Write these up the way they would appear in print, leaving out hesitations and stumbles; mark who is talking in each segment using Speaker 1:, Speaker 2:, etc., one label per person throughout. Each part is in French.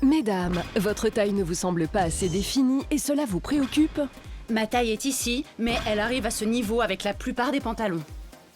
Speaker 1: Mesdames, votre taille ne vous semble pas assez définie et cela vous préoccupe?
Speaker 2: Ma taille est ici, mais elle arrive à ce niveau avec la plupart des pantalons.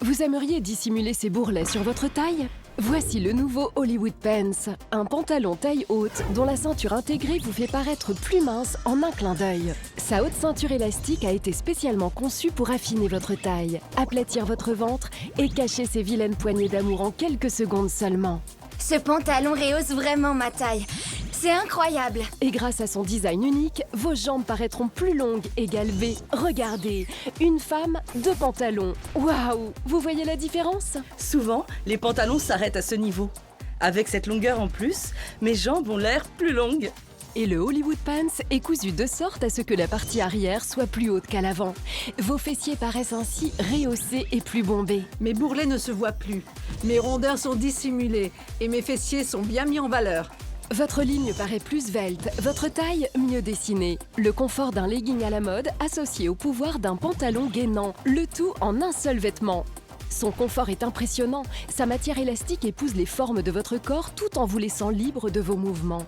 Speaker 1: Vous aimeriez dissimuler ces bourrelets sur votre taille? Voici le nouveau Hollywood Pants, un pantalon taille haute dont la ceinture intégrée vous fait paraître plus mince en un clin d'œil. Sa haute ceinture élastique a été spécialement conçue pour affiner votre taille, aplatir votre ventre et cacher ces vilaines poignées d'amour en quelques secondes seulement.
Speaker 3: Ce pantalon rehausse vraiment ma taille. C'est incroyable.
Speaker 1: Et grâce à son design unique, vos jambes paraîtront plus longues et galbées. Regardez, une femme, deux pantalons. Waouh! Vous voyez la différence?
Speaker 4: Souvent, les pantalons s'arrêtent à ce niveau. Avec cette longueur en plus, mes jambes ont l'air plus longues.
Speaker 1: Et le Hollywood Pants est cousu de sorte à ce que la partie arrière soit plus haute qu'à l'avant. Vos fessiers paraissent ainsi rehaussés et plus bombés.
Speaker 5: Mes bourrelets ne se voient plus. Mes rondeurs sont dissimulées et mes fessiers sont bien mis en valeur.
Speaker 1: Votre ligne paraît plus svelte, votre taille mieux dessinée. Le confort d'un legging à la mode associé au pouvoir d'un pantalon gainant, le tout en un seul vêtement. Son confort est impressionnant, sa matière élastique épouse les formes de votre corps tout en vous laissant libre de vos mouvements.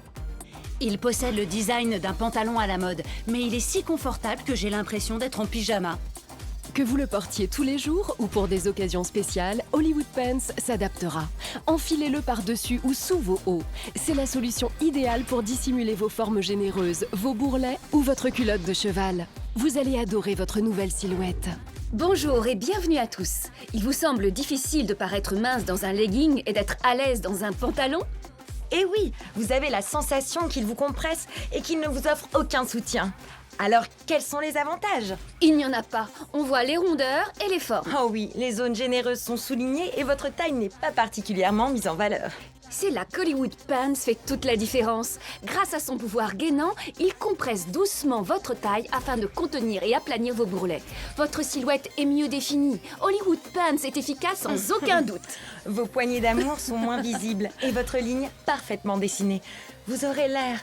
Speaker 2: Il possède le design d'un pantalon à la mode, mais il est si confortable que j'ai l'impression d'être en pyjama.
Speaker 1: Que vous le portiez tous les jours ou pour des occasions spéciales, Hollywood Pants s'adaptera. Enfilez-le par-dessus ou sous vos hauts. C'est la solution idéale pour dissimuler vos formes généreuses, vos bourrelets ou votre culotte de cheval. Vous allez adorer votre nouvelle silhouette.
Speaker 6: Bonjour et bienvenue à tous. Il vous semble difficile de paraître mince dans un legging et d'être à l'aise dans un pantalon?
Speaker 3: Et oui, vous avez la sensation qu'il vous compresse et qu'il ne vous offre aucun soutien. Alors, quels sont les avantages?
Speaker 6: Il n'y en a pas. On voit les rondeurs et les formes.
Speaker 3: Oh oui, les zones généreuses sont soulignées et votre taille n'est pas particulièrement mise en valeur.
Speaker 6: C'est là qu'Hollywood Pants fait toute la différence. Grâce à son pouvoir gainant, il compresse doucement votre taille afin de contenir et aplanir vos bourrelets. Votre silhouette est mieux définie. Hollywood Pants est efficace sans aucun doute.
Speaker 3: Vos poignées d'amour sont moins visibles et votre ligne parfaitement dessinée. Vous aurez l'air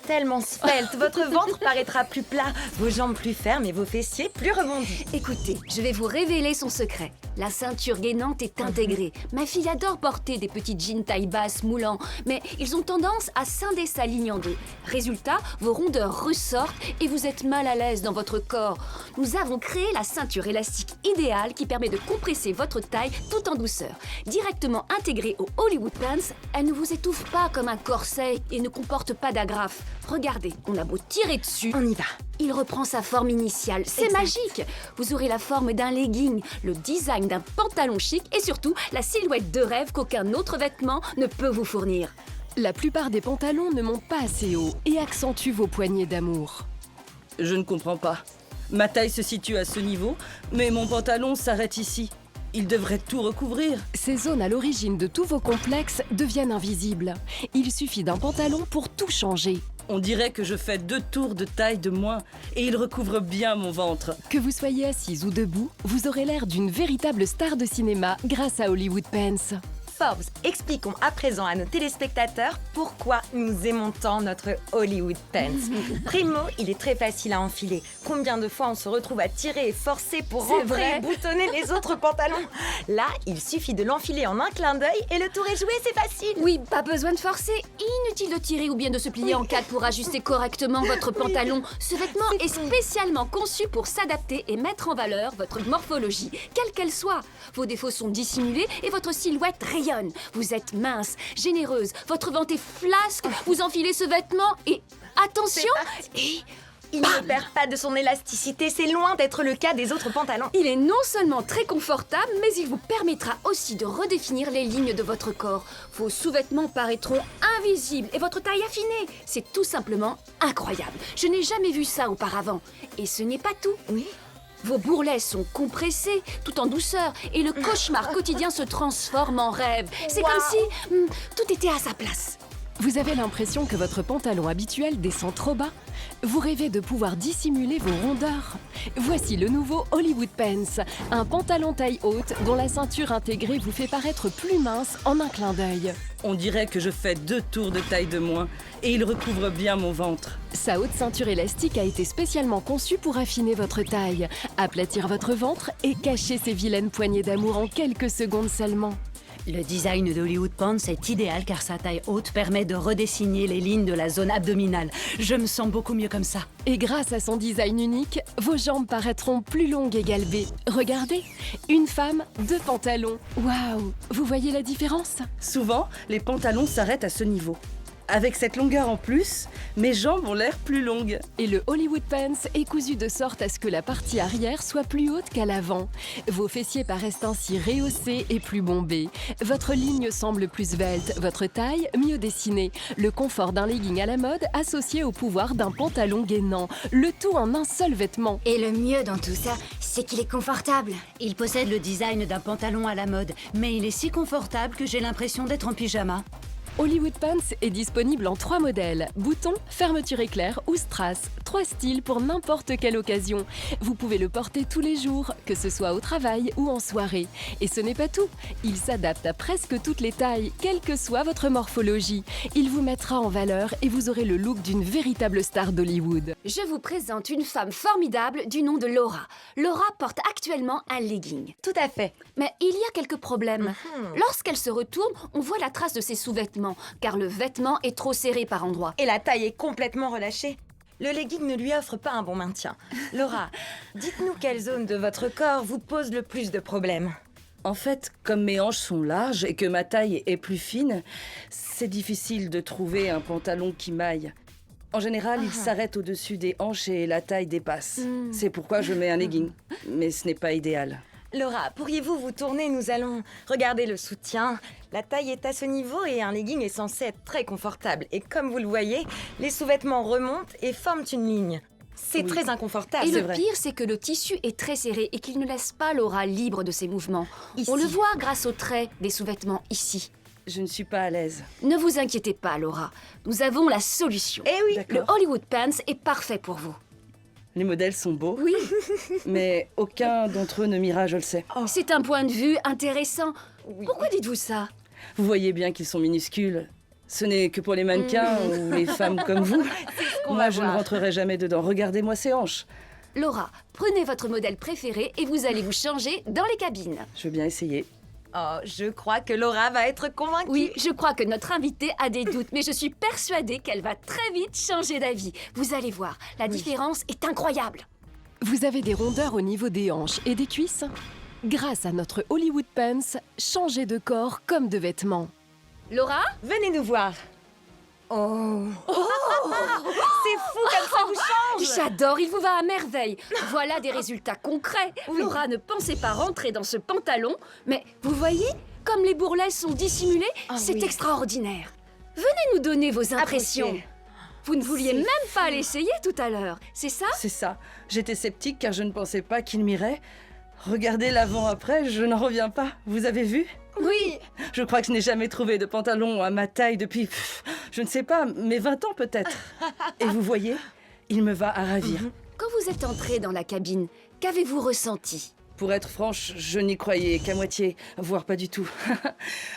Speaker 3: tellement svelte, votre ventre paraîtra plus plat, vos jambes plus fermes et vos fessiers plus rebondis.
Speaker 6: Écoutez, je vais vous révéler son secret. La ceinture gainante est intégrée. Ma fille adore porter des petits jeans taille basse moulants, mais ils ont tendance à scinder sa ligne en deux. Résultat, vos rondeurs ressortent et vous êtes mal à l'aise dans votre corps. Nous avons créé la ceinture élastique idéale qui permet de compresser votre taille tout en douceur. Directement intégrée au Hollywood Pants, elle ne vous étouffe pas comme un corset et ne comporte pas d'agrafe. Regardez, on a beau tirer dessus,
Speaker 3: On y va.
Speaker 6: il reprend sa forme initiale. C'est
Speaker 3: Exact.
Speaker 6: magique! Vous aurez la forme d'un legging, le design d'un pantalon chic et surtout la silhouette de rêve qu'aucun autre vêtement ne peut vous fournir.
Speaker 1: La plupart des pantalons ne montent pas assez haut et accentuent vos poignées d'amour.
Speaker 4: Je ne comprends pas. Ma taille se situe à ce niveau, mais mon pantalon s'arrête ici. Il devrait tout recouvrir.
Speaker 1: Ces zones à l'origine de tous vos complexes deviennent invisibles. Il suffit d'un pantalon pour tout changer.
Speaker 4: On dirait que je fais 2 tours de taille de moins et il recouvre bien mon ventre.
Speaker 1: Que vous soyez assise ou debout, vous aurez l'air d'une véritable star de cinéma grâce à Hollywood Pants.
Speaker 3: Forbes, expliquons à présent à nos téléspectateurs pourquoi nous aimons tant notre Hollywood Pants. Primo, il est très facile à enfiler. Combien de fois on se retrouve à tirer et forcer pour
Speaker 6: C'est
Speaker 3: rentrer
Speaker 6: vrai.
Speaker 3: et boutonner les autres pantalons? Là, il suffit de l'enfiler en un clin d'œil et le tour est joué, c'est facile.
Speaker 6: Oui, pas besoin de forcer. Inutile de tirer ou bien de se plier en quatre pour ajuster correctement votre pantalon. Ce vêtement est spécialement conçu pour s'adapter et mettre en valeur votre morphologie, quelle qu'elle soit. Vos défauts sont dissimulés et votre silhouette rayonne. Vous êtes mince, généreuse, votre ventre est flasque. Vous enfilez ce vêtement et attention, et
Speaker 3: Il ne perd pas de son élasticité, c'est loin d'être le cas des autres pantalons.
Speaker 6: il est non seulement très confortable, mais il vous permettra aussi de redéfinir les lignes de votre corps. Vos sous-vêtements paraîtront invisibles et votre taille affinée. C'est tout simplement incroyable. Je n'ai jamais vu ça auparavant. Et ce n'est pas tout.
Speaker 3: Oui.
Speaker 6: Vos bourrelets sont compressés, tout en douceur, et le cauchemar quotidien se transforme en rêve. C'est
Speaker 3: Wow.
Speaker 6: comme si tout était à sa place.
Speaker 1: Vous avez l'impression que votre pantalon habituel descend trop bas? Vous rêvez de pouvoir dissimuler vos rondeurs? Voici le nouveau Hollywood Pants, un pantalon taille haute dont la ceinture intégrée vous fait paraître plus mince en un clin d'œil.
Speaker 4: On dirait que je fais 2 tours de taille de moins et il recouvre bien mon ventre.
Speaker 1: Sa haute ceinture élastique a été spécialement conçue pour affiner votre taille, aplatir votre ventre et cacher ces vilaines poignées d'amour en quelques secondes seulement.
Speaker 2: Le design d'Hollywood Pants est idéal car sa taille haute permet de redessiner les lignes de la zone abdominale. Je me sens beaucoup mieux comme ça.
Speaker 1: Et grâce à son design unique, vos jambes paraîtront plus longues et galbées. Regardez, une femme, 2 pantalons. Waouh, vous voyez la différence?
Speaker 4: Souvent, les pantalons s'arrêtent à ce niveau. Avec cette longueur en plus, mes jambes ont l'air plus longues.
Speaker 1: Et le Hollywood Pants est cousu de sorte à ce que la partie arrière soit plus haute qu'à l'avant. Vos fessiers paraissent ainsi rehaussés et plus bombés. Votre ligne semble plus svelte, votre taille mieux dessinée. Le confort d'un legging à la mode associé au pouvoir d'un pantalon gainant. Le tout en un seul vêtement.
Speaker 7: Et le mieux dans tout ça, c'est qu'il est confortable.
Speaker 2: Il possède le design d'un pantalon à la mode, mais il est si confortable que j'ai l'impression d'être en pyjama.
Speaker 1: Hollywood Pants est disponible en 3 modèles. Bouton, fermeture éclair ou strass. 3 styles pour n'importe quelle occasion. Vous pouvez le porter tous les jours, que ce soit au travail ou en soirée. Et ce n'est pas tout. Il s'adapte à presque toutes les tailles, quelle que soit votre morphologie. Il vous mettra en valeur et vous aurez le look d'une véritable star d'Hollywood.
Speaker 6: Je vous présente une femme formidable du nom de Laura. Laura porte actuellement un legging.
Speaker 3: Tout à fait.
Speaker 6: Mais il y a quelques problèmes. Lorsqu'elle se retourne, on voit la trace de ses sous-vêtements, car le vêtement est trop serré par endroits.
Speaker 3: Et la taille est complètement relâchée. Le legging ne lui offre pas un bon maintien. Laura, dites-nous quelle zone de votre corps vous pose le plus de problèmes.
Speaker 4: En fait, comme mes hanches sont larges et que ma taille est plus fine, c'est difficile de trouver un pantalon qui m'aille. En général, il s'arrête au-dessus des hanches et la taille dépasse. C'est pourquoi je mets un legging. Mais ce n'est pas idéal.
Speaker 3: Laura, pourriez-vous vous tourner? Nous allons regarder le soutien. La taille est à ce niveau et un legging est censé être très confortable. Et comme vous le voyez, les sous-vêtements remontent et forment une ligne. C'est
Speaker 4: Oui.
Speaker 3: très inconfortable.
Speaker 6: Et
Speaker 4: c'est
Speaker 6: le
Speaker 4: vrai.
Speaker 6: pire, c'est que le tissu est très serré et qu'il ne laisse pas Laura libre de ses mouvements.
Speaker 3: Ici.
Speaker 6: On le voit grâce aux traits des sous-vêtements ici.
Speaker 4: Je ne suis pas à l'aise.
Speaker 6: Ne vous inquiétez pas, Laura. Nous avons la solution.
Speaker 3: Eh oui,
Speaker 6: Le
Speaker 4: D'accord.
Speaker 6: Hollywood Pants est parfait pour vous.
Speaker 4: Les modèles sont beaux,
Speaker 6: Oui,
Speaker 4: mais aucun d'entre eux ne m'ira, je le sais.
Speaker 6: c'est un point de vue intéressant.
Speaker 3: Oui.
Speaker 6: Pourquoi dites-vous ça?
Speaker 4: Vous voyez bien qu'ils sont minuscules. Ce n'est que pour les mannequins ou les femmes comme vous.
Speaker 3: qu'on
Speaker 4: Moi,
Speaker 3: va
Speaker 4: je ne
Speaker 3: voir.
Speaker 4: rentrerai jamais dedans. Regardez-moi ces hanches.
Speaker 6: Laura, prenez votre modèle préféré et vous allez vous changer dans les cabines.
Speaker 4: Je veux bien essayer.
Speaker 3: Oh, je crois que Laura va être convaincue.
Speaker 6: Oui, je crois que notre invitée a des doutes, mais je suis persuadée qu'elle va très vite changer d'avis. Vous allez voir, la différence est incroyable.
Speaker 1: Vous avez des rondeurs au niveau des hanches et des cuisses? Grâce à notre Hollywood Pants, changez de corps comme de vêtements.
Speaker 6: Laura?
Speaker 3: Venez nous voir. Oh, c'est fou comme ça vous change.
Speaker 6: J'adore, il vous va à merveille. Voilà des résultats concrets. Laura ne pensait pas rentrer dans ce pantalon, mais vous voyez, comme les bourrelets sont dissimulés,
Speaker 3: Ah
Speaker 6: c'est
Speaker 3: oui.
Speaker 6: extraordinaire. Venez nous donner vos impressions.
Speaker 3: Appréciez.
Speaker 6: Vous ne vouliez
Speaker 3: C'est
Speaker 6: même pas l'essayer tout à l'heure, c'est ça?
Speaker 4: C'est ça. J'étais sceptique car je ne pensais pas qu'il m'irait. Regardez l'avant-après, je n'en reviens pas. Vous avez vu?
Speaker 3: Oui.
Speaker 4: Je crois que je n'ai jamais trouvé de pantalon à ma taille depuis, je ne sais pas, mes 20 ans peut-être. Et vous voyez, il me va à ravir.
Speaker 6: Quand vous êtes entré dans la cabine, qu'avez-vous ressenti?
Speaker 4: Pour être franche, je n'y croyais qu'à moitié, voire pas du tout.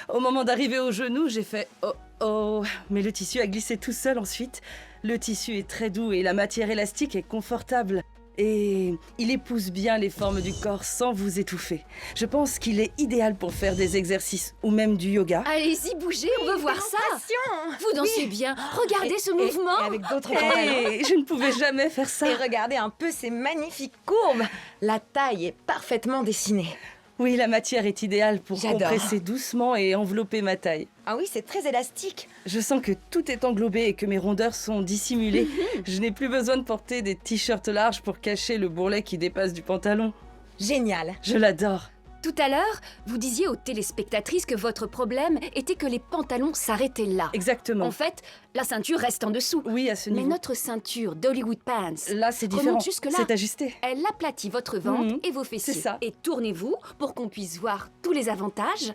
Speaker 4: Au moment d'arriver au genou, j'ai fait « Oh, oh !» Mais le tissu a glissé tout seul ensuite. Le tissu est très doux et la matière élastique est confortable. Et il épouse bien les formes du corps sans vous étouffer. Je pense qu'il est idéal pour faire des exercices ou même du yoga.
Speaker 6: Allez-y, bougez, on veut voir ça.
Speaker 3: Attention.
Speaker 6: Vous dansez bien. Regardez ce
Speaker 3: Et
Speaker 6: mouvement.
Speaker 3: avec d'autres pantalons.
Speaker 4: Hey, je ne pouvais jamais faire ça.
Speaker 3: Et regardez un peu ces magnifiques courbes. La taille est parfaitement dessinée.
Speaker 4: Oui, la matière est idéale pour
Speaker 3: J'adore.
Speaker 4: compresser doucement et envelopper ma taille.
Speaker 3: Ah oui, c'est très élastique.
Speaker 4: Je sens que tout est englobé et que mes rondeurs sont dissimulées. Je n'ai plus besoin de porter des t-shirts larges pour cacher le bourrelet qui dépasse du pantalon.
Speaker 3: Génial.
Speaker 4: Je l'adore.
Speaker 6: Tout à l'heure, vous disiez aux téléspectatrices que votre problème était que les pantalons s'arrêtaient là.
Speaker 4: Exactement.
Speaker 6: En fait, la ceinture reste en dessous.
Speaker 4: Oui, à ce
Speaker 6: Mais
Speaker 4: niveau.
Speaker 6: notre ceinture d'Hollywood Pants,
Speaker 4: Là, c'est
Speaker 6: remonte
Speaker 4: différent.
Speaker 6: jusque-là.
Speaker 4: C'est ajusté.
Speaker 6: elle aplatit votre ventre
Speaker 4: Mhm.
Speaker 6: et vos fessiers.
Speaker 4: C'est ça.
Speaker 6: Et tournez-vous pour qu'on puisse voir tous les avantages.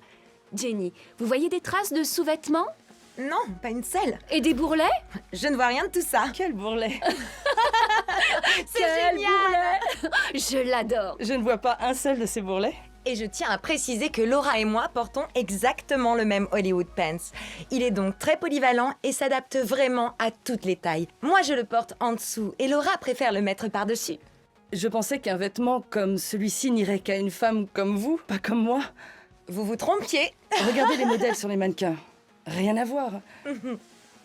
Speaker 6: Jenny, vous voyez des traces de sous-vêtements
Speaker 3: Non, pas une seule.
Speaker 6: et des bourrelets?
Speaker 3: Je ne vois rien de tout ça.
Speaker 4: Quel bourrelet.
Speaker 3: C'est génial.
Speaker 6: Je l'adore.
Speaker 4: Je ne vois pas un seul de ces bourrelets.
Speaker 3: Et je tiens à préciser que Laura et moi portons exactement le même Hollywood Pants. Il est donc très polyvalent et s'adapte vraiment à toutes les tailles. Moi, je le porte en dessous et Laura préfère le mettre par-dessus.
Speaker 4: Je pensais qu'un vêtement comme celui-ci n'irait qu'à une femme comme vous, pas comme moi.
Speaker 3: vous vous trompiez.
Speaker 4: Regardez les modèles sur les mannequins. Rien à voir.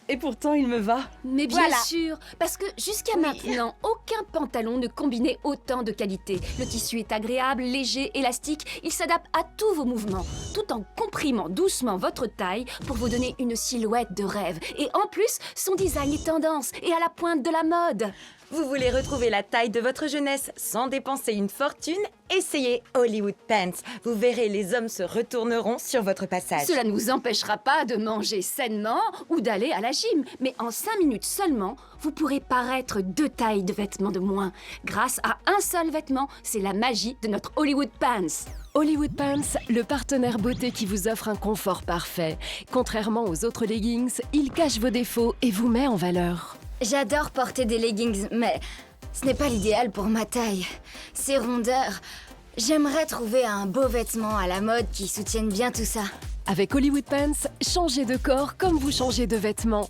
Speaker 4: Et pourtant, il me va.
Speaker 6: Mais bien
Speaker 3: Voilà.
Speaker 6: sûr, parce que jusqu'à maintenant, aucun pantalon ne combinait autant de qualités. Le tissu est agréable, léger, élastique, il s'adapte à tous vos mouvements, tout en comprimant doucement votre taille pour vous donner une silhouette de rêve. Et en plus, son design est tendance et à la pointe de la mode.
Speaker 3: Vous voulez retrouver la taille de votre jeunesse sans dépenser une fortune? Essayez Hollywood Pants. Vous verrez, les hommes se retourneront sur votre passage.
Speaker 6: Cela ne vous empêchera pas de manger sainement ou d'aller à la gym. Mais en 5 minutes seulement, vous pourrez paraître 2 tailles de vêtements de moins. Grâce à un seul vêtement, c'est la magie de notre Hollywood Pants.
Speaker 1: Hollywood Pants, le partenaire beauté qui vous offre un confort parfait. Contrairement aux autres leggings, il cache vos défauts et vous met en valeur.
Speaker 7: J'adore porter des leggings, mais ce n'est pas l'idéal pour ma taille. Ces rondeurs, j'aimerais trouver un beau vêtement à la mode qui soutienne bien tout ça.
Speaker 1: Avec Hollywood Pants, changez de corps comme vous changez de vêtements.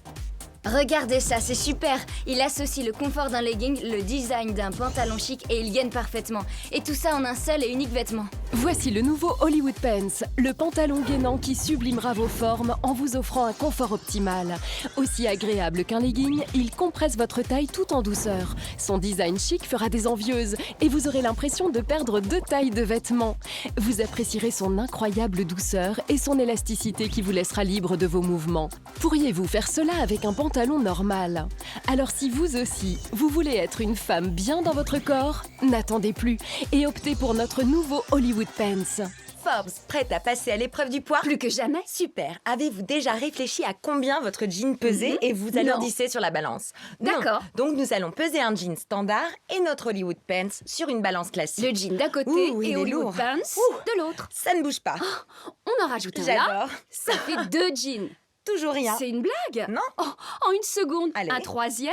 Speaker 7: Regardez ça, c'est super. Il associe le confort d'un legging, le design d'un pantalon chic et il gagne parfaitement. Et tout ça en un seul et unique vêtement.
Speaker 1: Voici le nouveau Hollywood Pants, le pantalon gainant qui sublimera vos formes en vous offrant un confort optimal. Aussi agréable qu'un legging, il compresse votre taille tout en douceur. Son design chic fera des envieuses et vous aurez l'impression de perdre 2 tailles de vêtements. Vous apprécierez son incroyable douceur et son élasticité qui vous laissera libre de vos mouvements. Pourriez-vous faire cela avec un pantalon normal? Alors si vous aussi, vous voulez être une femme bien dans votre corps, n'attendez plus et optez pour notre nouveau Hollywood Pants.
Speaker 3: Forbes, prête à passer à l'épreuve du poids?
Speaker 6: Plus que jamais.
Speaker 3: Super. Avez-vous déjà réfléchi à combien votre jean pesait et vous alourdissez sur la balance? Non.
Speaker 6: D'accord.
Speaker 3: Donc nous allons peser un jean standard et notre Hollywood Pants sur une balance classique.
Speaker 6: Le jean d'un côté
Speaker 3: Ouh, il
Speaker 6: et
Speaker 3: est
Speaker 6: Hollywood
Speaker 3: lourd.
Speaker 6: Pants de l'autre.
Speaker 3: Ça ne bouge pas.
Speaker 6: On en rajoute un là.
Speaker 3: J'adore.
Speaker 6: Ça fait 2 jeans.
Speaker 3: Toujours rien.
Speaker 6: C'est une blague?
Speaker 3: Non.
Speaker 6: Oh, en une seconde.
Speaker 3: Allez.
Speaker 6: Un 3e,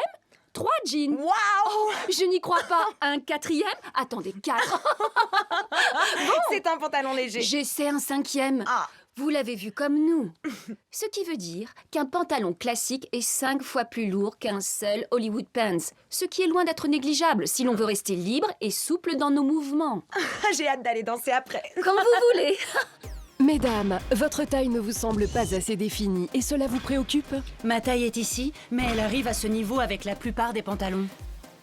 Speaker 6: 3 jeans.
Speaker 3: Waouh!
Speaker 6: Je n'y crois pas. Un 4e? Attendez, 4.
Speaker 3: C'est un pantalon léger.
Speaker 6: J'essaie un 5e.
Speaker 3: Ah.
Speaker 6: Vous l'avez vu comme nous. Ce qui veut dire qu'un pantalon classique est 5 fois plus lourd qu'un seul Hollywood Pants. Ce qui est loin d'être négligeable si l'on veut rester libre et souple dans nos mouvements.
Speaker 3: J'ai hâte d'aller danser après.
Speaker 6: Comme vous voulez.
Speaker 1: Mesdames, votre taille ne vous semble pas assez définie et cela vous préoccupe?
Speaker 2: Ma taille est ici, mais elle arrive à ce niveau avec la plupart des pantalons.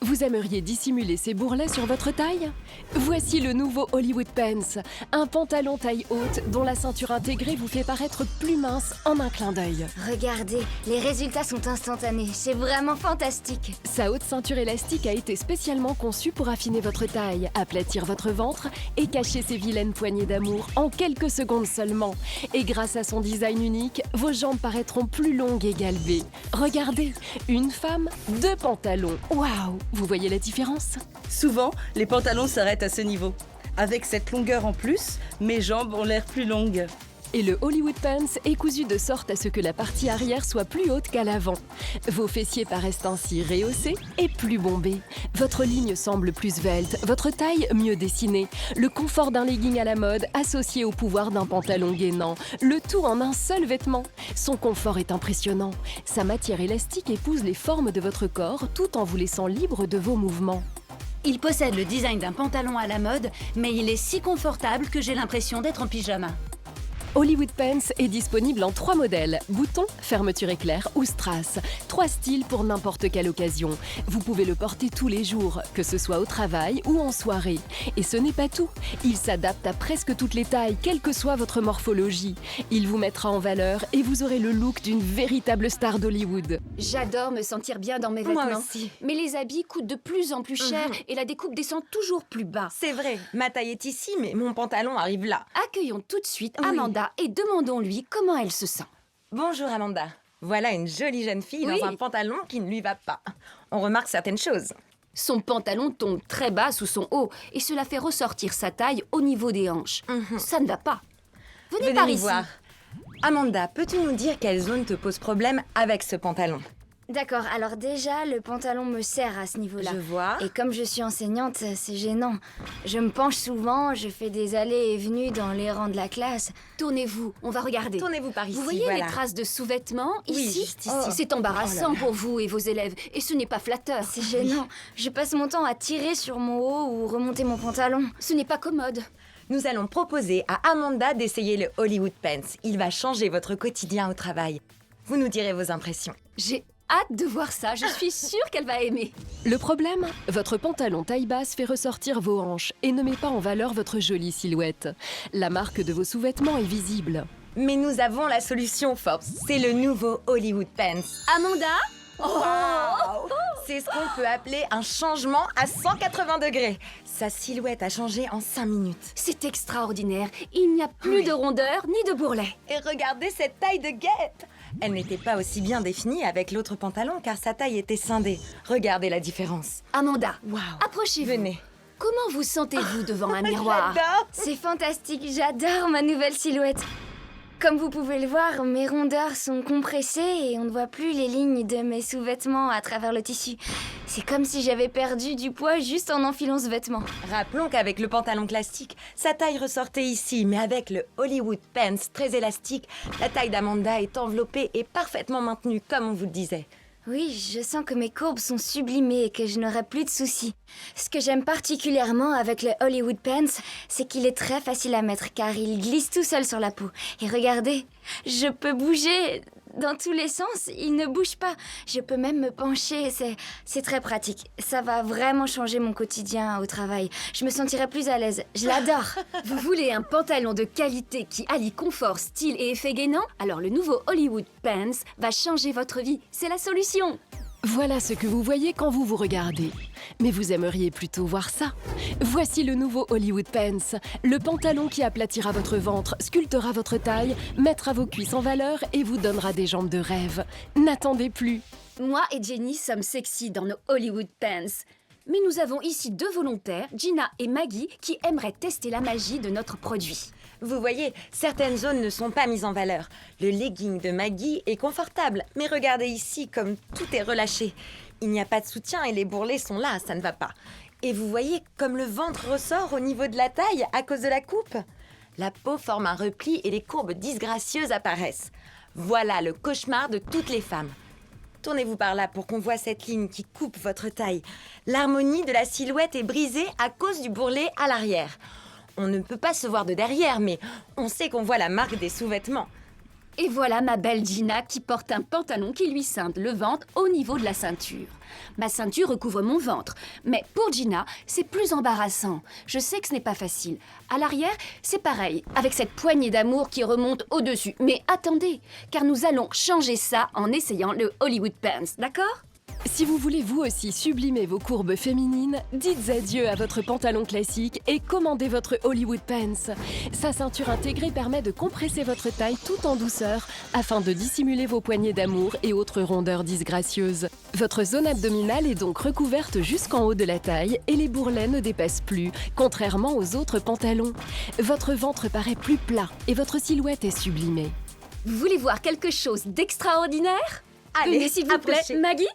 Speaker 1: Vous aimeriez dissimuler ces bourrelets sur votre taille? Voici le nouveau Hollywood Pants, un pantalon taille haute dont la ceinture intégrée vous fait paraître plus mince en un clin d'œil.
Speaker 7: Regardez, les résultats sont instantanés. C'est vraiment fantastique.
Speaker 1: Sa haute ceinture élastique a été spécialement conçue pour affiner votre taille, aplatir votre ventre et cacher ces vilaines poignées d'amour en quelques secondes seulement. Et grâce à son design unique, vos jambes paraîtront plus longues et galbées. Regardez, une femme, 2 pantalons. Waouh! Vous voyez la différence?
Speaker 4: Souvent, les pantalons s'arrêtent à ce niveau. Avec cette longueur en plus, mes jambes ont l'air plus longues.
Speaker 1: Et le Hollywood Pants est cousu de sorte à ce que la partie arrière soit plus haute qu'à l'avant. Vos fessiers paraissent ainsi rehaussés et plus bombés. Votre ligne semble plus svelte, votre taille mieux dessinée. Le confort d'un legging à la mode associé au pouvoir d'un pantalon gainant. Le tout en un seul vêtement. Son confort est impressionnant. Sa matière élastique épouse les formes de votre corps tout en vous laissant libre de vos mouvements.
Speaker 2: Il possède le design d'un pantalon à la mode, mais il est si confortable que j'ai l'impression d'être en pyjama.
Speaker 1: Hollywood Pants est disponible en 3 modèles, bouton, fermeture éclair ou strass. 3 styles pour n'importe quelle occasion. Vous pouvez le porter tous les jours, que ce soit au travail ou en soirée. Et ce n'est pas tout. Il s'adapte à presque toutes les tailles, quelle que soit votre morphologie. Il vous mettra en valeur et vous aurez le look d'une véritable star d'Hollywood.
Speaker 6: J'adore me sentir bien dans mes vêtements.
Speaker 3: Moi aussi.
Speaker 6: Mais les habits coûtent de plus en plus cher et la découpe descend toujours plus bas.
Speaker 3: C'est vrai, ma taille est ici, mais mon pantalon arrive là.
Speaker 6: Accueillons tout de suite
Speaker 3: Oui.
Speaker 6: Amanda et demandons-lui comment elle se sent.
Speaker 3: Bonjour Amanda. Voilà une jolie jeune fille
Speaker 6: Oui.
Speaker 3: dans un pantalon qui ne lui va pas. On remarque certaines choses.
Speaker 6: Son pantalon tombe très bas sous son haut et cela fait ressortir sa taille au niveau des hanches. Ça ne va pas. Venez par
Speaker 3: nous
Speaker 6: ici.
Speaker 3: voir. Amanda, peux-tu nous dire quelle zone te pose problème avec ce pantalon?
Speaker 7: D'accord, alors déjà, le pantalon me sert à ce niveau-là.
Speaker 3: Je vois.
Speaker 7: Et comme je suis enseignante, c'est gênant. Je me penche souvent, je fais des allées et venues dans les rangs de la classe.
Speaker 6: Tournez-vous, on va regarder.
Speaker 3: Tournez-vous par ici.
Speaker 6: Vous voyez
Speaker 3: voilà.
Speaker 6: les traces de sous-vêtements
Speaker 3: Oui,
Speaker 6: ici
Speaker 3: juste ici.
Speaker 6: C'est embarrassant pour vous et vos élèves et ce n'est pas flatteur.
Speaker 7: C'est gênant. Je passe mon temps à tirer sur mon haut ou remonter mon pantalon.
Speaker 6: Ce n'est pas commode.
Speaker 3: Nous allons proposer à Amanda d'essayer le Hollywood Pants. Il va changer votre quotidien au travail. Vous nous direz vos impressions.
Speaker 6: J'ai hâte de voir ça, je suis sûre qu'elle va aimer.
Speaker 1: Le problème, votre pantalon taille basse fait ressortir vos hanches et ne met pas en valeur votre jolie silhouette. La marque de vos sous-vêtements est visible.
Speaker 3: Mais nous avons la solution, Forbes. C'est le nouveau Hollywood Pants.
Speaker 6: Amanda?
Speaker 3: Wow. C'est ce qu'on peut appeler un changement à 180 degrés. Sa silhouette a changé en 5 minutes.
Speaker 6: C'est extraordinaire, il n'y a plus de rondeur ni de bourrelet.
Speaker 3: Et regardez cette taille de guêpe! Elle n'était pas aussi bien définie avec l'autre pantalon car sa taille était scindée. Regardez la différence.
Speaker 6: Amanda,
Speaker 3: Wow.
Speaker 6: approchez-vous.
Speaker 3: Venez.
Speaker 6: Comment vous sentez-vous devant un miroir?
Speaker 3: J'adore.
Speaker 7: C'est fantastique, j'adore ma nouvelle silhouette. Comme vous pouvez le voir, mes rondeurs sont compressées et on ne voit plus les lignes de mes sous-vêtements à travers le tissu. C'est comme si j'avais perdu du poids juste en enfilant ce vêtement.
Speaker 3: Rappelons qu'avec le pantalon classique, sa taille ressortait ici, mais avec le Hollywood Pants très élastique, la taille d'Amanda est enveloppée et parfaitement maintenue, comme on vous le disait.
Speaker 7: Oui, je sens que mes courbes sont sublimées et que je n'aurai plus de soucis. Ce que j'aime particulièrement avec le Hollywood Pants, c'est qu'il est très facile à mettre car il glisse tout seul sur la peau. Et regardez, je peux bouger dans tous les sens, il ne bouge pas. Je peux même me pencher, c'est très pratique. Ça va vraiment changer mon quotidien au travail. Je me sentirai plus à l'aise, je l'adore.
Speaker 6: Vous voulez un pantalon de qualité qui allie confort, style et effet gainant? Alors le nouveau Hollywood Pants va changer votre vie, c'est la solution.
Speaker 1: Voilà ce que vous voyez quand vous vous regardez. Mais vous aimeriez plutôt voir ça. Voici le nouveau Hollywood Pants, le pantalon qui aplatira votre ventre, sculptera votre taille, mettra vos cuisses en valeur et vous donnera des jambes de rêve. N'attendez plus.
Speaker 6: Moi et Jenny sommes sexy dans nos Hollywood Pants. Mais nous avons ici 2 volontaires, Gina et Maggie, qui aimeraient tester la magie de notre produit.
Speaker 3: Vous voyez, certaines zones ne sont pas mises en valeur. Le legging de Maggie est confortable, mais regardez ici comme tout est relâché. Il n'y a pas de soutien et les bourrelets sont là, ça ne va pas. Et vous voyez comme le ventre ressort au niveau de la taille à cause de la coupe. La peau forme un repli et les courbes disgracieuses apparaissent. Voilà le cauchemar de toutes les femmes. Tournez-vous par là pour qu'on voit cette ligne qui coupe votre taille. L'harmonie de la silhouette est brisée à cause du bourrelet à l'arrière. On ne peut pas se voir de derrière, mais on sait qu'on voit la marque des sous-vêtements.
Speaker 6: Et voilà ma belle Gina qui porte un pantalon qui lui scinde le ventre au niveau de la ceinture. Ma ceinture recouvre mon ventre, mais pour Gina, c'est plus embarrassant. Je sais que ce n'est pas facile. À l'arrière, c'est pareil, avec cette poignée d'amour qui remonte au-dessus. Mais attendez, car nous allons changer ça en essayant le Hollywood Pants, d'accord ?
Speaker 1: Si vous voulez vous aussi sublimer vos courbes féminines, dites adieu à votre pantalon classique et commandez votre Hollywood Pants. Sa ceinture intégrée permet de compresser votre taille tout en douceur afin de dissimuler vos poignées d'amour et autres rondeurs disgracieuses. Votre zone abdominale est donc recouverte jusqu'en haut de la taille et les bourrelets ne dépassent plus, contrairement aux autres pantalons. Votre ventre paraît plus plat et votre silhouette est sublimée.
Speaker 6: Vous voulez voir quelque chose d'extraordinaire ?
Speaker 3: Allez,
Speaker 6: Venez s'il vous plaît,
Speaker 3: approchez.
Speaker 6: Maggie.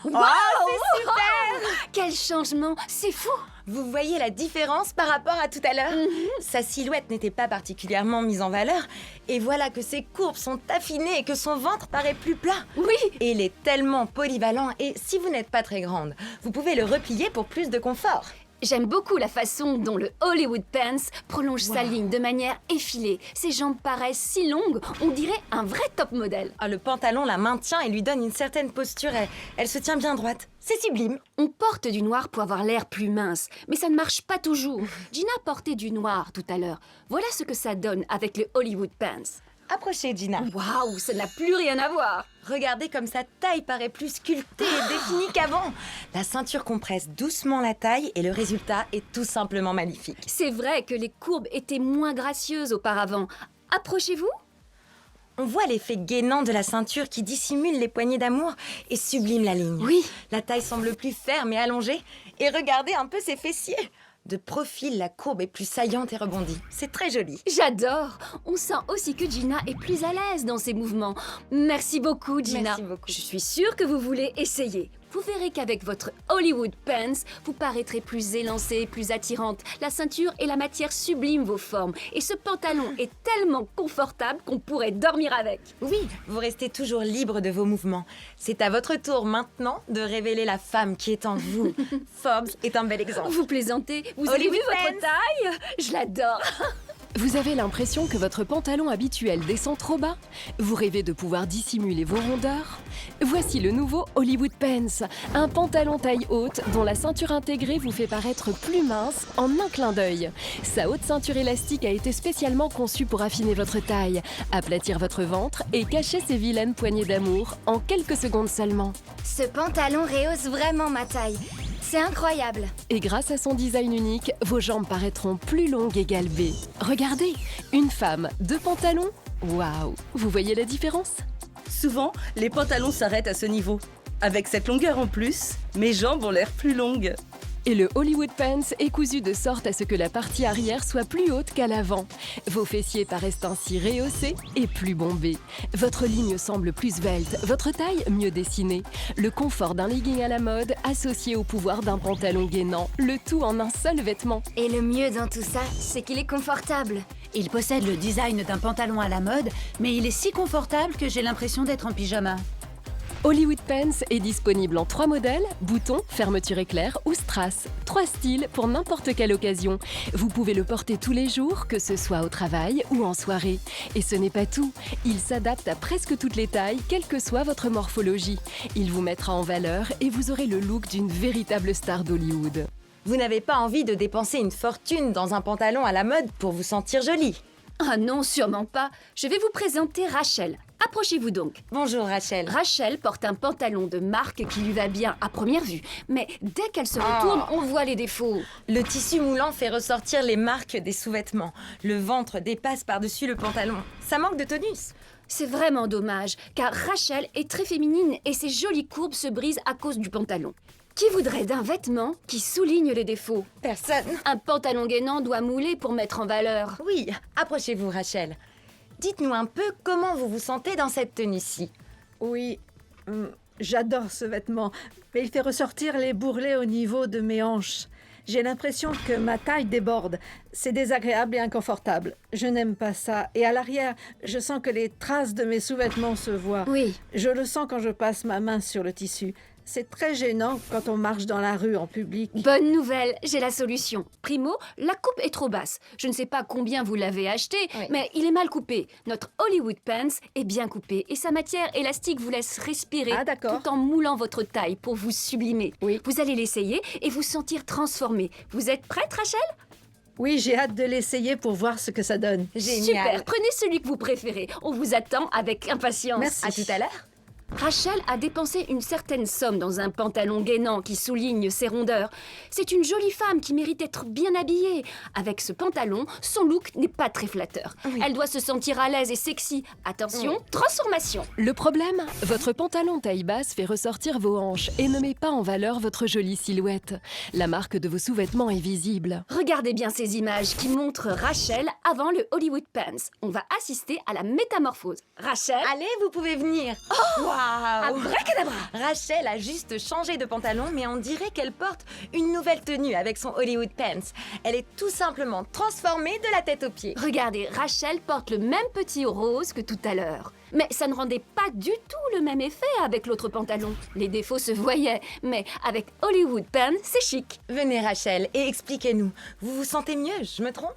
Speaker 3: Oh, c'est super!
Speaker 6: Quel changement, c'est fou!
Speaker 3: Vous voyez la différence par rapport à tout à l'heure? Sa silhouette n'était pas particulièrement mise en valeur. Et voilà que ses courbes sont affinées et que son ventre paraît plus plat.
Speaker 6: Oui!
Speaker 3: Et il est tellement polyvalent. Et si vous n'êtes pas très grande, vous pouvez le replier pour plus de confort.
Speaker 6: J'aime beaucoup la façon dont le Hollywood Pants prolonge sa ligne de manière effilée. Ses jambes paraissent si longues, on dirait un vrai top modèle.
Speaker 3: Ah, le pantalon la maintient et lui donne une certaine posture. Elle se tient bien droite. C'est sublime.
Speaker 6: On porte du noir pour avoir l'air plus mince, mais ça ne marche pas toujours. Gina portait du noir tout à l'heure. Voilà ce que ça donne avec le Hollywood Pants.
Speaker 3: Approchez, Gina.
Speaker 6: Waouh, ça n'a plus rien à voir.
Speaker 3: Regardez comme sa taille paraît plus sculptée et définie qu'avant. La ceinture compresse doucement la taille et le résultat est tout simplement magnifique.
Speaker 6: C'est vrai que les courbes étaient moins gracieuses auparavant. Approchez-vous.
Speaker 3: On voit l'effet gainant de la ceinture qui dissimule les poignées d'amour et sublime la ligne.
Speaker 6: Oui.
Speaker 3: La taille semble plus ferme et allongée. Et regardez un peu ses fessiers. De profil, la courbe est plus saillante et rebondie. C'est très joli.
Speaker 6: J'adore. On sent aussi que Gina est plus à l'aise dans ses mouvements. Merci beaucoup, Gina.
Speaker 3: Merci beaucoup.
Speaker 6: Je suis sûre que vous voulez essayer. Vous verrez qu'avec votre Hollywood Pants, vous paraîtrez plus élancée, plus attirante. La ceinture et la matière subliment vos formes. Et ce pantalon est tellement confortable qu'on pourrait dormir avec.
Speaker 3: Oui, vous restez toujours libre de vos mouvements. C'est à votre tour maintenant de révéler la femme qui est en vous. Forbes est un bel exemple.
Speaker 6: Vous plaisantez? Vous avez vu
Speaker 3: Hollywood
Speaker 6: votre
Speaker 3: Pants.
Speaker 6: taille? Je l'adore.
Speaker 1: Vous avez l'impression que votre pantalon habituel descend trop bas? Vous rêvez de pouvoir dissimuler vos rondeurs? Voici le nouveau Hollywood Pants, un pantalon taille haute dont la ceinture intégrée vous fait paraître plus mince en un clin d'œil. Sa haute ceinture élastique a été spécialement conçue pour affiner votre taille, aplatir votre ventre et cacher ses vilaines poignées d'amour en quelques secondes seulement.
Speaker 7: Ce pantalon rehausse vraiment ma taille. C'est incroyable.
Speaker 1: Et grâce à son design unique, vos jambes paraîtront plus longues et galbées. Regardez, une femme, deux pantalons. Waouh! Vous voyez la différence?
Speaker 4: Souvent, les pantalons s'arrêtent à ce niveau. Avec cette longueur en plus, mes jambes ont l'air plus longues.
Speaker 1: Et le Hollywood Pants est cousu de sorte à ce que la partie arrière soit plus haute qu'à l'avant. Vos fessiers paraissent ainsi rehaussés et plus bombés. Votre ligne semble plus svelte, votre taille mieux dessinée. Le confort d'un legging à la mode associé au pouvoir d'un pantalon gainant, le tout en un seul vêtement.
Speaker 7: Et le mieux dans tout ça, c'est qu'il est confortable.
Speaker 2: Il possède le design d'un pantalon à la mode, mais il est si confortable que j'ai l'impression d'être en pyjama.
Speaker 1: Hollywood Pants est disponible en 3 modèles, boutons, fermeture éclair ou strass. 3 styles pour n'importe quelle occasion. Vous pouvez le porter tous les jours, que ce soit au travail ou en soirée. Et ce n'est pas tout. Il s'adapte à presque toutes les tailles, quelle que soit votre morphologie. Il vous mettra en valeur et vous aurez le look d'une véritable star d'Hollywood.
Speaker 3: Vous n'avez pas envie de dépenser une fortune dans un pantalon à la mode pour vous sentir jolie.
Speaker 6: Ah non, sûrement pas. Je vais vous présenter Rachel. Approchez-vous donc.
Speaker 3: Bonjour Rachel.
Speaker 6: Rachel porte un pantalon de marque qui lui va bien à première vue. Mais dès qu'elle se retourne, on voit les défauts.
Speaker 3: Le tissu moulant fait ressortir les marques des sous-vêtements. Le ventre dépasse par-dessus le pantalon. Ça manque de tonus.
Speaker 6: C'est vraiment dommage, car Rachel est très féminine et ses jolies courbes se brisent à cause du pantalon. Qui voudrait d'un vêtement qui souligne les défauts?
Speaker 3: Personne.
Speaker 6: Un pantalon gainant doit mouler pour mettre en valeur.
Speaker 3: Oui, approchez-vous Rachel. Dites-nous un peu comment vous vous sentez dans cette tenue-ci.
Speaker 5: Oui, j'adore ce vêtement, mais il fait ressortir les bourrelets au niveau de mes hanches. J'ai l'impression que ma taille déborde. C'est désagréable et inconfortable. Je n'aime pas ça. Et à l'arrière, je sens que les traces de mes sous-vêtements se voient.
Speaker 6: Oui,
Speaker 5: Je le sens quand je passe ma main sur le tissu. C'est très gênant quand on marche dans la rue en public.
Speaker 6: bonne nouvelle, j'ai la solution. Primo, la coupe est trop basse. Je ne sais pas combien vous l'avez acheté,
Speaker 3: Oui.
Speaker 6: mais il est mal coupé. Notre Hollywood Pants est bien coupé et sa matière élastique vous laisse respirer
Speaker 5: Ah, d'accord.
Speaker 6: tout en moulant votre taille pour vous sublimer.
Speaker 5: Oui.
Speaker 6: Vous allez l'essayer et vous sentir transformé. Vous êtes prête, Rachel?
Speaker 5: Oui, j'ai hâte de l'essayer pour voir ce que ça donne.
Speaker 3: Génial.
Speaker 6: Super, prenez celui que vous préférez. On vous attend avec impatience.
Speaker 5: Merci.
Speaker 3: À tout à l'heure.
Speaker 6: Rachel a dépensé une certaine somme dans un pantalon gainant qui souligne ses rondeurs. C'est une jolie femme qui mérite d'être bien habillée. Avec ce pantalon, son look n'est pas très flatteur. Elle doit se sentir à l'aise et sexy. Attention, transformation.
Speaker 1: Le problème? Votre pantalon taille basse fait ressortir vos hanches et ne met pas en valeur votre jolie silhouette. La marque de vos sous-vêtements est visible.
Speaker 6: Regardez bien ces images qui montrent Rachel avant le Hollywood Pants. On va assister à la métamorphose. Rachel,
Speaker 3: Allez, vous pouvez venir. Waouh.
Speaker 6: abracadabra.
Speaker 3: Rachel a juste changé de pantalon, mais on dirait qu'elle porte une nouvelle tenue avec son Hollywood Pants. Elle est tout simplement transformée de la tête aux pieds.
Speaker 6: Regardez, Rachel porte le même petit rose que tout à l'heure. Mais ça ne rendait pas du tout le même effet avec l'autre pantalon. Les défauts se voyaient, mais avec Hollywood Pants, c'est chic.
Speaker 3: Venez Rachel et expliquez-nous. Vous vous sentez mieux, je me trompe?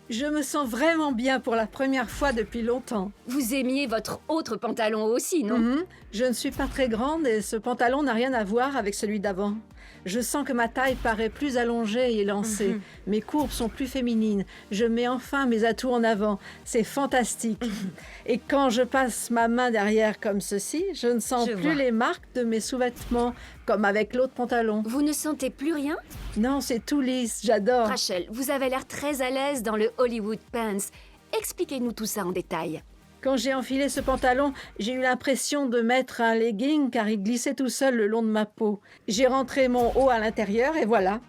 Speaker 5: Je me sens vraiment bien pour la première fois depuis longtemps.
Speaker 6: Vous aimiez votre autre pantalon aussi, non?
Speaker 5: Je ne suis pas très grande et ce pantalon n'a rien à voir avec celui d'avant. Je sens que ma taille paraît plus allongée et élancée. Mes courbes sont plus féminines. Je mets enfin mes atouts en avant. C'est fantastique. Et quand je passe ma main derrière comme ceci, je ne sens
Speaker 3: Je
Speaker 5: plus
Speaker 3: vois.
Speaker 5: les marques de mes sous-vêtements comme avec l'autre pantalon.
Speaker 6: Vous ne sentez plus rien?
Speaker 5: Non, c'est tout lisse. J'adore.
Speaker 6: Rachel, vous avez l'air très à l'aise dans le Hollywood Pants. Expliquez-nous tout ça en détail.
Speaker 5: Quand j'ai enfilé ce pantalon, j'ai eu l'impression de mettre un legging car il glissait tout seul le long de ma peau. J'ai rentré mon haut à l'intérieur et voilà.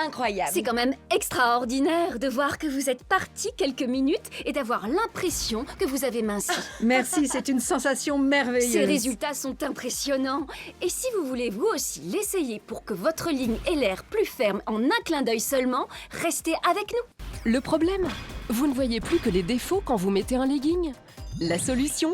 Speaker 3: incroyable.
Speaker 6: C'est quand même extraordinaire de voir que vous êtes parti quelques minutes et d'avoir l'impression que vous avez minci.
Speaker 5: Merci, c'est une sensation merveilleuse.
Speaker 6: Ces résultats sont impressionnants. Et si vous voulez vous aussi l'essayer pour que votre ligne ait l'air plus ferme en un clin d'œil seulement, restez avec nous.
Speaker 1: Le problème? Vous ne voyez plus que les défauts quand vous mettez un legging? La solution?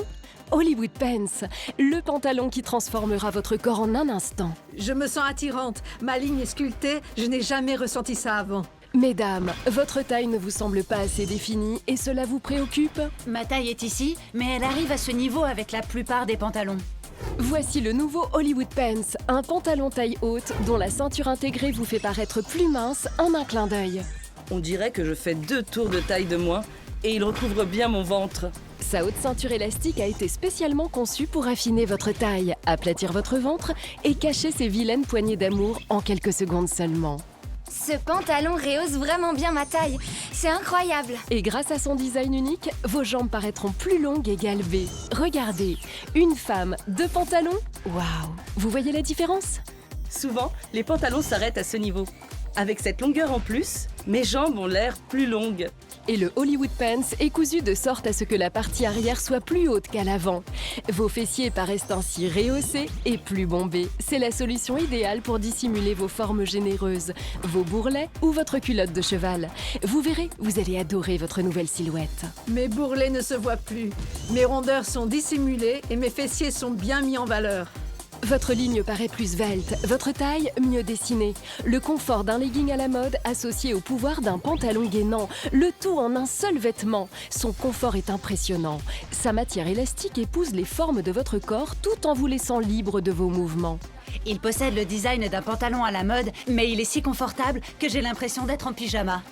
Speaker 1: Hollywood Pants, le pantalon qui transformera votre corps en un instant.
Speaker 5: Je me sens attirante. Ma ligne est sculptée. Je n'ai jamais ressenti ça avant.
Speaker 1: Mesdames, votre taille ne vous semble pas assez définie et cela vous préoccupe?
Speaker 2: Ma taille est ici, mais elle arrive à ce niveau avec la plupart des pantalons.
Speaker 1: Voici le nouveau Hollywood Pants, un pantalon taille haute dont la ceinture intégrée vous fait paraître plus mince en un clin d'œil.
Speaker 4: On dirait que je fais 2 tours de taille de moins et il recouvre bien mon ventre.
Speaker 1: Sa haute ceinture élastique a été spécialement conçue pour affiner votre taille, aplatir votre ventre et cacher ces vilaines poignées d'amour en quelques secondes seulement.
Speaker 7: Ce pantalon rehausse vraiment bien ma taille. C'est incroyable.
Speaker 1: Et grâce à son design unique, vos jambes paraîtront plus longues et galbées. Regardez, une femme, 2 pantalons. Waouh! Vous voyez la différence?
Speaker 4: Souvent, les pantalons s'arrêtent à ce niveau. Avec cette longueur en plus, mes jambes ont l'air plus longues.
Speaker 1: Et le Hollywood Pants est cousu de sorte à ce que la partie arrière soit plus haute qu'à l'avant. Vos fessiers paraissent ainsi rehaussés et plus bombés. C'est la solution idéale pour dissimuler vos formes généreuses, vos bourrelets ou votre culotte de cheval. Vous verrez, vous allez adorer votre nouvelle silhouette.
Speaker 5: Mes bourrelets ne se voient plus. Mes rondeurs sont dissimulées et mes fessiers sont bien mis en valeur.
Speaker 1: Votre ligne paraît plus svelte, votre taille mieux dessinée. Le confort d'un legging à la mode associé au pouvoir d'un pantalon gainant. Le tout en un seul vêtement. Son confort est impressionnant. Sa matière élastique épouse les formes de votre corps tout en vous laissant libre de vos mouvements.
Speaker 2: Il possède le design d'un pantalon à la mode, mais il est si confortable que j'ai l'impression d'être en pyjama.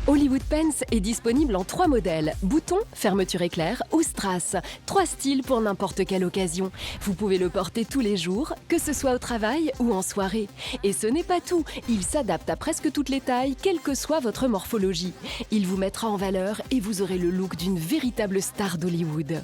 Speaker 1: Hollywood Pants est disponible en 3 modèles, boutons, fermeture éclair ou strass. 3 styles pour n'importe quelle occasion. Vous pouvez le porter tous les jours, que ce soit au travail ou en soirée. Et ce n'est pas tout, il s'adapte à presque toutes les tailles, quelle que soit votre morphologie. Il vous mettra en valeur et vous aurez le look d'une véritable star d'Hollywood.